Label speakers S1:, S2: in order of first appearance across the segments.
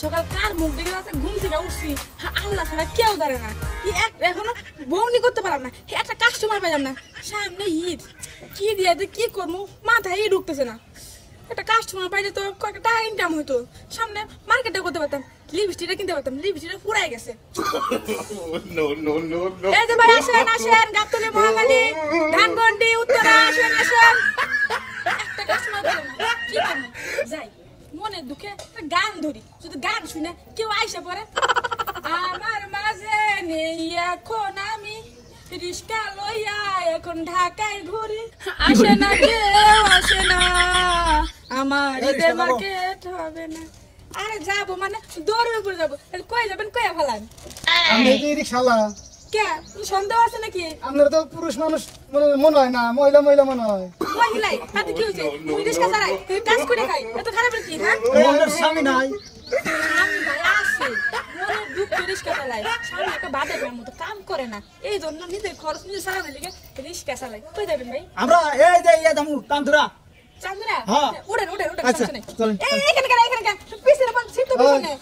S1: সকাল কার মুখ দেখে ঘুম থেকে উঠছি, আল্লাহ ছাড়া কেউ দাঁড়ে না। এখনো বউনি করতে পারলাম না, একটা কাস্টমার পাইলাম না। সামনে ঈদ, কি দিয়ে কি করবো মাথায় ঢুকতেছে না। একটা কাস্টমার পাইলে তো কয়েকটা টাকা ইনকাম হইতো, সামনে মার্কেটে করতে পারতাম, লিপস্টিকটা কিনতে পারতাম। লিপস্টিকটা পুরাই গেছে। এই যে ভাই আসেন আসেন, গাবতলী, মহাখালী, ধানমন্ডি, উত্তরা, আসেন আসেন। একটা কাস্টমার পাইলাম না, কি করবো? যাই মনের দুঃখে গান ধরি, যদি গান শুনে কেউ আইসা পড়ে। আমার মাঝে নেই এখন আমি, রিস্কা লইয়া এখন ঢাকায় ঘুরি। আসে না কেউ আসে না, আমার ঈদের মার্কেট হবে না। আরে যাবো মানে দৌড়ের উপরে যাবো, কই যাবেন কইয়া ফেলান।
S2: আমি কি রিকশালা?
S1: কে সন্দেহ আছে নাকি?
S2: আপনারা তো পুরুষ মানুষ মনে হয় না, মহিলা মহিলা মনে হয়।
S1: মহিলাই তাতে কি হয়েছে? রিস্কা চালাই কাজ করে খাই, এত খারাপ কি? হ্যাঁ
S2: আমার স্বামী নাই,
S1: আমি ভাই আসি মনের দুঃখ রিস্কা চালাই, সামনে একটা বাধা মতো কাম করে না, এই জন্য নিজের খরচ নিজে চালানোর লিগে রিস্কা চালাই। কই যাবেন ভাই?
S2: আমরা এই যে ইয়া দামু তান্দুরা
S1: চান্দুরা।
S2: হ্যাঁ
S1: উড়েন উড়েন উড়েন,
S2: আচ্ছা
S1: সমস্যা নেই।
S2: চলেন।
S1: এই এখানে কেন পিছনে পান সিট তো পিছনে।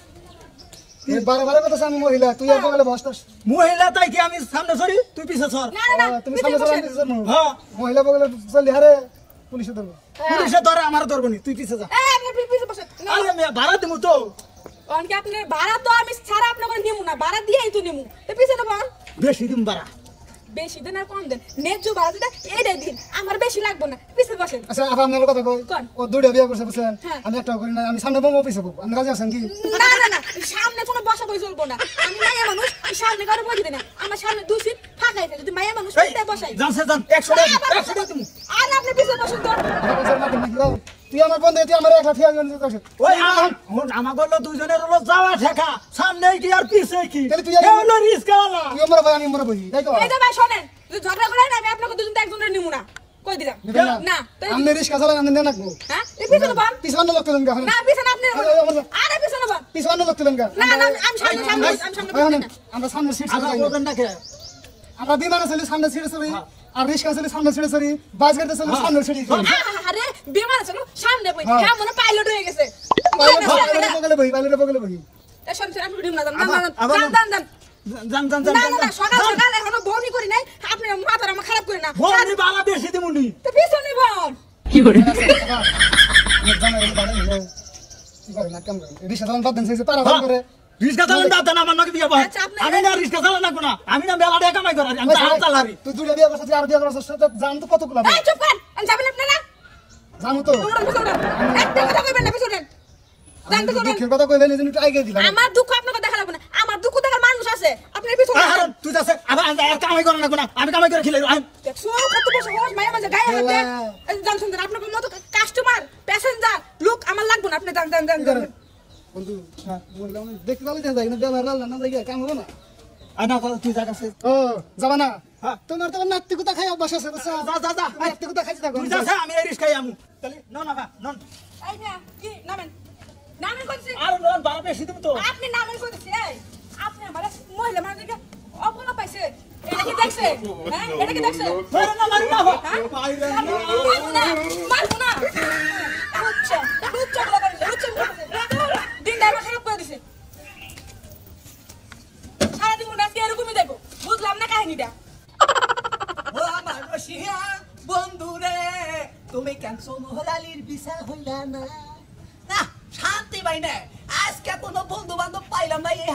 S2: এই বারে কথা আমি মহিলা, তুই আর বলে বসতাস। মহিলা তাই কি আমি সামনে সরি, তুই পিছে সর।
S1: না না
S2: তুমি
S1: পিছনে
S2: সামনে
S1: বসেন।
S2: সর। হ্যাঁ মহিলা বলে চলি, আরে পুলিশে ধরবে। পুলিশে ধরে আমার ধরবো নি, তুই পিছে যা।
S1: এই আপনি পিছনে বসেন।
S2: আরে আমি ভাড়া দিমু তো।
S1: অনকে আপনি ভাড়া তো আমি ছাড়া আপনাকে নিমু না, ভাড়া দিয়েই তো নিমু। তো পিছনে বল।
S2: বেশি দিম ভাড়া।
S1: বেশি দেন আর কম দেন, ন্যায্য ভাড়া দিতে এইটাই দিন, আমার বেশি লাগবে না। পিছনে বসেন।
S2: আচ্ছা আপা আপনার কথা কই,
S1: কোন?
S2: ও দুইটা বিয়ে করছে বুঝছেন,
S1: হ্যাঁ।
S2: আমি একটা করি না, আমি সামনে বমো পিছে বমো, আপনি রাজি আছেন কি?
S1: না না না, সামনে কোনো বসা বই চলবো না। আমি মায়া মানুষ, সামনে কারো বসে দেন না। আমার সামনে দুই সিট ফাঁকা আছে, যদি মায়া মানুষ কোনটা বসাই।
S2: জানছে জান 100 টাকা তুমি।
S1: আর আপনি পিছনে বসেন তো।
S2: তুই আমার বন্ধু, তুই আমার একলা ঠিয়া গেছিস কইছিস। ওই আমাগো হলো দুইজনের হলো যাওয়া ঠেকা, সামনে কি আর পিছে কি, তুই হলো রিস্কাওয়ালা। তুই আমার ভাই, আমি আমার ভাই, তাই তো?
S1: এই যে ভাই শুনেন, যদি ঝগড়া করেন আমি আপনাকে দুজনটা একজনের নিমু না, কই দিলাম না। তাই
S2: আমি রিস্কা চালাই, আমি নেন রাখবো।
S1: হ্যাঁ এই পিছনে বল।
S2: পিছনে লোক তুলেন গা।
S1: না পিছনে আপনি, আরে পিছনে বল।
S2: পিছনে লোক তুলেন গা।
S1: না না আমি সামনে
S2: আমরা সামনে সিট চালাই। আমরা বিমানে চলি সামনে সিটে চলি, আর রিস্কা চলি সামনে সিটে চলি, বাস গাড়িতে চলি সামনে সিটে চলি।
S1: আরে বিমান চলো সামনে বই, হ্যাঁ মনে পাইলট হয়ে গেছে।
S2: বগলে বই, বগলে বই।
S1: এই শুনছেন আপনি ডিম না জান
S2: জান জান জান
S1: না না সকাল সকাল এখনো বউনি করি নাই, আপনি মাথার আমার খারাপ করে না।
S2: বউনি বালা বেশি দিমুনি।
S1: তো পিছনে বল।
S2: কি করে রিস্কা চালান বাদ দেন, সে পারা করে রিস্কা চালান বাদ দেন, আমার নাকি বিয়া বাদ। আমি না রিস্কা চালান না কোনা, আমি না মেলা টাকা কামাই করি, আমি হাল চালারি। তুই দুইটা বিয়া করছিস, আর বিয়া করছিস, জান তো কত গুলা।
S1: এই চুপ কর, আমি যাবেন আপনি না
S2: জানো তো
S1: একটা কথা কইবেন না, পিছনে জান পিছনে।
S2: দুঃখের কথা কইলেন, এই জন্য একটু আগে দিলাম।
S1: আমার দুঃখ আপনাকে দেখা লাগবে না, আমার দুঃখ দেখার মানুষ আছে, আপনি পিছনে।
S2: তুই যাচ্ছে আবার আর কামাই কর না কোনা, আমি কামাই করে খেলে
S1: দেখছো কত বড় সহজ মায়া মাঝে গায়ে হাত দেন। জান শুনছেন আপনার মতো কাস্টমার প্যাসেঞ্জার লোক আমার লাগবে না, আপনি জান জান জান জান।
S2: বন্ধু বললাম দেখতে ভালো দেখা যায় না, বেলা লাল না যাই কাম হবে না। আনা তুই যা কাছে ও যাবা না, তোমার তো নাট্যকতা খাই অভ্যাস আছে, বুঝছো? যা যা যা নাট্যকতা খাইতে থাকো, তুই যা, আমি এই রিস্কাই আমু তাহলে নন না নন।
S1: এই না কি নামেন নামেন কইছি,
S2: আর নন বাবা বেশি দিম তো।
S1: আপনি নামেন কইছি। এই আপনি আমারে মহিলা মানুষ দেখে অপমান পাইছে, এটা কি দেখছে? হ্যাঁ এটা কি দেখছে?
S2: মার না মার না
S1: মারবো না মারবো না। আচ্ছা লুচ্চা বলা করে লুচ্চা দিনটা আমার খারাপ করে দিছে। সারাদিন মনে আজকে এরকমই দেখো, বুঝলাম না কাহিনীটা।
S3: ও আমার রসিয়া বন্ধু রে, তুমি কেন সোমহলালির বিছা হইলা না? না শান্তি পাই না, আজকে কোনো বন্ধু বান্ধব পাইলাম না। এই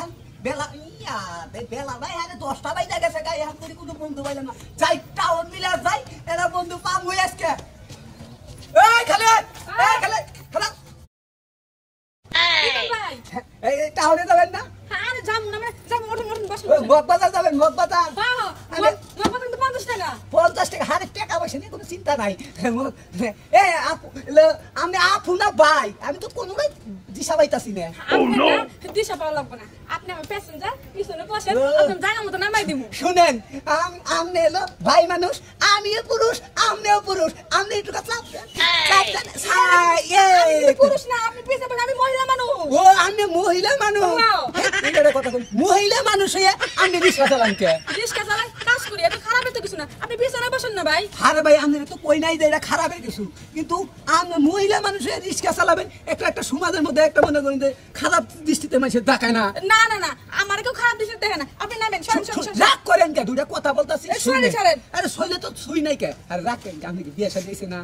S3: বেলা বেলা নাই, আরে 10টা বাজে গেছে, গায়ে হাত করে কোনো বন্ধু পাইলাম না। যাই টাউন মিলে যাই, এরা বন্ধু পাম হয়ে আজকে। এই খালে এই খালে খালা
S1: ভাই
S3: এই টাউনে যাবেন না?
S1: আরে যাবো না, মানে যাবো, ওঠুন ওঠুন বসুন।
S3: মগবাজার যাবেন, মগবাজার।
S1: হ্যাঁ মগবাজার তো 50 টাকা।
S3: 50 টাকা, হারে টাকা পয়সা নিয়ে কোনো চিন্তা নাই। এ আমি আপু না ভাই, আমি তো কোনো দিশা পাইতাছি না।
S1: আপনি না দিশা পাওয়া লাগবে না, আপনি আমার প্যাসেঞ্জার, পিছনে বসেন, আপনি জায়গা মতো নামাই দিব।
S3: শুনেন, আমনে এলো ভাই মানুষ, আমিও পুরুষ, আমনেও পুরুষ, আমনে একটু কাছে
S1: পুরুষ না, আপনি পিছনে বসেন, আমি মহিলা মানুষ।
S3: ও আমি মহিলা মানুষ, কথা বল, মহিলা মানুষ হয়ে আমি রিক্সা চালান কে?
S1: রিক্সা চালাই কাজ করি, এত খারাপের তো কিছু না, আপনি পিছনে বসেন না ভাই।
S3: আরে ভাই আমি তো কই নাই যে এটা খারাপের কিছু, কিন্তু আমরা মহিলা মানুষের রিক্সা চালাবেন একটা সমাজের মধ্যে একটা মনে করেন যে খারাপ দৃষ্টিতে মানুষের দেখায় না।
S1: না না না আমার কেউ খারাপ দৃষ্টি দেখে না, আপনি নামেন।
S3: রাগ করেন কে? দুইটা কথা বলতাছি
S1: শুনে ছাড়েন।
S3: আরে শৈলে তো ছুই নাই কে? আরে রাগ কেন? আমি কি বিয়ে শাদী হইছে না?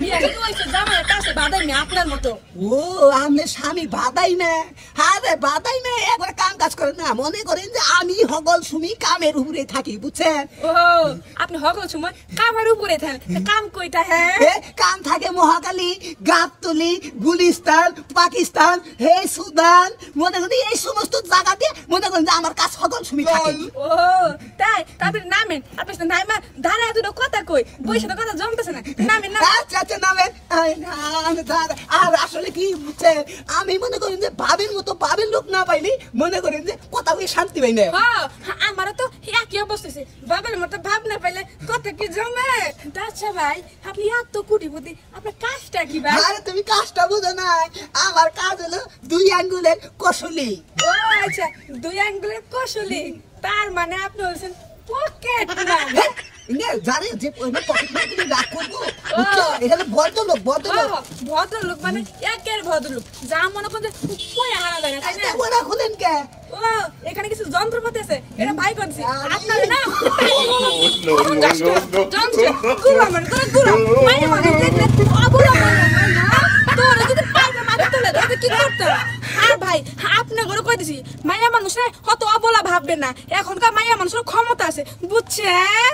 S1: বিয়ে কি হইছে? জামাই কাছে বাদাই মি আপনার মতো।
S3: ও আমনে স্বামী বাদাই না? আরে বাদাই না, একবার কাম কাজ করেন না। মনে করেন যে আমি হগল সুমি কামের উপরে থাকি, বুঝছেন?
S1: ও আপনি হগল সময় কামের উপরে থাকেন, কাম কইতা হ্যাঁ?
S3: কাম থাকে মহাকালী, গাবতলি, গুলিস্তান, পাকিস্তান, হে সুদান, মনে করেন এই সমস্ত জায়গা দিয়ে মনে করেন যে আমার কাজ হগল সুমি থাকে।
S1: ও তাই তারপরে নামেন। আপনি তো নাইমা দাঁড়ায় দুটো কথা কই, বইসা তো কথা জমতেছে না, নামেন না।
S3: আচ্ছা আচ্ছা নামেন। আর আসলে কি বুঝছেন, আমি মনে করেন যে ভাবের মতো ভাবের লোক না পাইলি মনে করেন যে কথা বলে শান্তি পাই না।
S1: আমারও তো একই অবস্থা, বাবার মতো ভাব না পাইলে কথা কি জমে? আচ্ছা ভাই আপনি এত কোটিপতি, আপনার কাজটা কি ভাই?
S3: আরে তুমি কাজটা বুঝো না, আমার কাজ হলো 2 আঙ্গুলের কৌশলী।
S1: ও আচ্ছা 2 আঙ্গুলের কৌশলী, তার মানে আপনি হচ্ছেন পকেট ম্যান।
S3: জানে যে পকেট মার তুমি রাগ করবো, বুঝছো? এখানে ভদ্রলোক
S1: ভদ্রলোক মানে একের ভদ্রলোক, যা মনে করেন কই হারা যায় না, তাই না?
S3: ওরা খুলেন কে?
S1: ও এখানে কিছু যন্ত্রপাতি আছে, এটা ভাই করছে আপনার না। গুলা মানে তোরা গুলা মাইরে মানে দেখলে অগুলা মানে না তোরা যদি পাইবে মাথা তুলে ধরে কি করতে? আর ভাই আপনি ঘরে কই দিছি মাইয়া মানুষ কত অবলা ভাববে না, এখনকার মাইয়া মানুষের ক্ষমতা আছে, বুঝছেন?